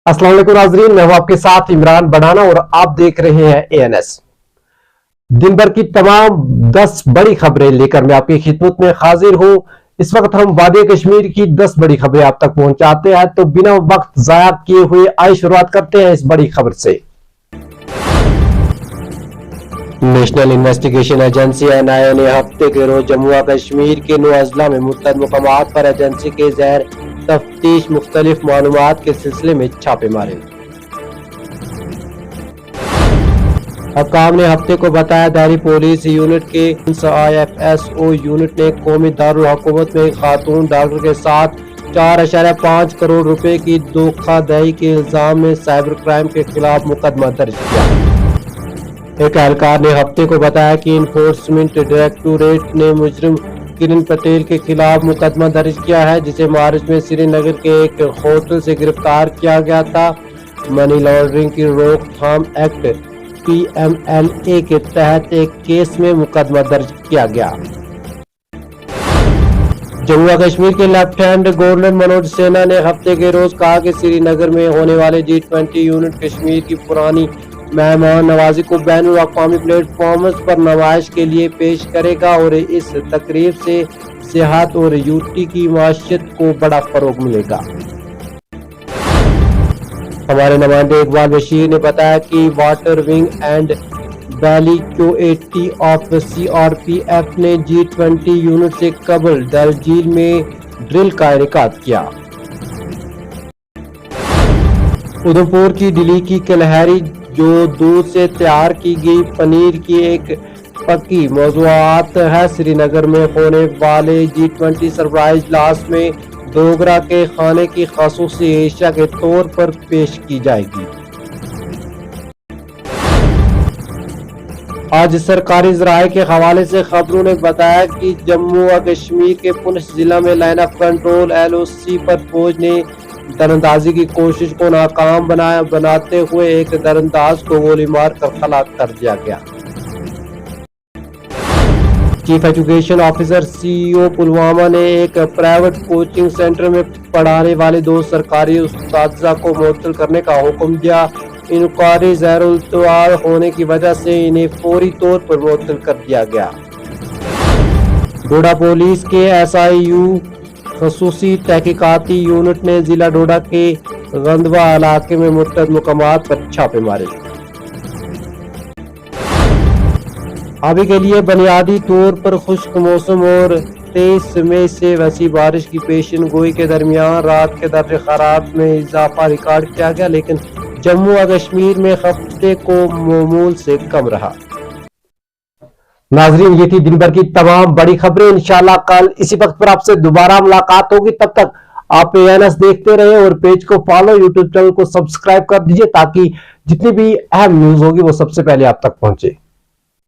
अस्सलाम वालेकुम नाज़रीन, मैं हूं आपके साथ इमरान बढ़ाना और आप देख रहे हैं ANS। दिन भर की तमाम 10 बड़ी खबरें लेकर मैं आपकी खिदमत में हाजिर हूं। इस वक्त हम वादी कश्मीर की 10 बड़ी खबरें आप तक पहुंचाते हैं, तो बिना वक्त जाया किए हुए आइए शुरुआत करते हैं इस बड़ी खबर से। नेशनल इन्वेस्टिगेशन एजेंसी NIA ने हफ्ते के रोज जम्मू और कश्मीर के 9 अजला में मुख्तलिफ मुकामात पर एजेंसी के ज़ेर तफ्तीश मुख्तलिफ मालूमात के सिलसिले में छापे मारे। हकाम ने हफ्ते को बताया दिल्ली पुलिस यूनिट के IFSO यूनिट ने कौमी दारुल हुकूमत में खातून डॉक्टर के साथ 4.5 करोड़ रुपए की धोखाधड़ी के इल्जाम में साइबर क्राइम के खिलाफ मुकदमा दर्ज किया। एक एहलकार ने हफ्ते को बताया कि इन्फोर्समेंट डायरेक्टोरेट ने मुजरिम किरण पटेल के खिलाफ मुकदमा दर्ज किया है, जिसे मार्च में श्रीनगर के एक होटल से गिरफ्तार किया गया था। मनी लॉन्ड्रिंग की रोकथाम एक्ट PMLA के तहत एक केस में मुकदमा दर्ज किया गया। जम्मू और कश्मीर के लेफ्टिनेंट गवर्नर मनोज सिन्हा ने हफ्ते के रोज कहा कि श्रीनगर में होने वाले G20 यूनिट कश्मीर की पुरानी मेहमान नवाजी को बैनुल अक़वामी प्लेटफॉर्म्स पर नुमाइश के लिए पेश करेगा और इस तकरीब से सियाहत और यूटी की माशियत को बड़ा फरोग मिलेगा। हमारे नुमाइंदे इकबाल बशीर ने बताया कि water wing and valley QAT of CRPF ने G20 यूनिट से कबल डल झील में ड्रिल का इनेकाद किया। उधमपुर की डिली की कलहरी जो दूध से तैयार की गई पनीर की एक पक्की मौज़ूआत है, श्रीनगर में होने वाले G20 सरप्राइज इजलास में डोगरा के खाने की ख़ासूसी एशिया के तौर पर पेश की जाएगी। आज सरकारी ज़राए के हवाले से खबरों ने बताया कि जम्मू और कश्मीर के पुंछ जिला में लाइन ऑफ कंट्रोल LOC पर फौज ने दरअंदाजी की कोशिश को नाकाम बनाते हुए एक दरअंदाज को गोली मार कर हलाक कर दिया गया। Chief education officer CEO Pulwama ने एक प्राइवेट कोचिंग सेंटर में पढ़ाने वाले 2 सरकारी उस्ताद को मुअत्तल करने का हुक्म दिया। इंक्वायरी ज़ैरुल-तवाल होने की वजह से इन्हें फौरी तौर पर मुअत्तल कर दिया गया। डोडा पुलिस के SIU खसूसी तहकीकाती यूनिट ने जिला डोडा के गंदवा इलाके में मुख्तलिफ मुकामात पर छापे मारे। अभी के लिए बुनियादी तौर पर खुश्क मौसम और 23 मई से वसी बारिश की पेशन गोई के दरमियान रात के दर्जे हरारत में इजाफा रिकॉर्ड किया गया, लेकिन जम्मू और कश्मीर में हफ्ते को मामूल से कम रहा। नाजरीन, ये थी दिन भर की तमाम बड़ी खबरें। इंशाल्लाह कल इसी वक्त पर आपसे दोबारा मुलाकात होगी। तब तक आप ANS देखते रहे और पेज को फॉलो, यूट्यूब चैनल को सब्सक्राइब कर दीजिए ताकि जितनी भी अहम न्यूज होगी वो सबसे पहले आप तक पहुंचे।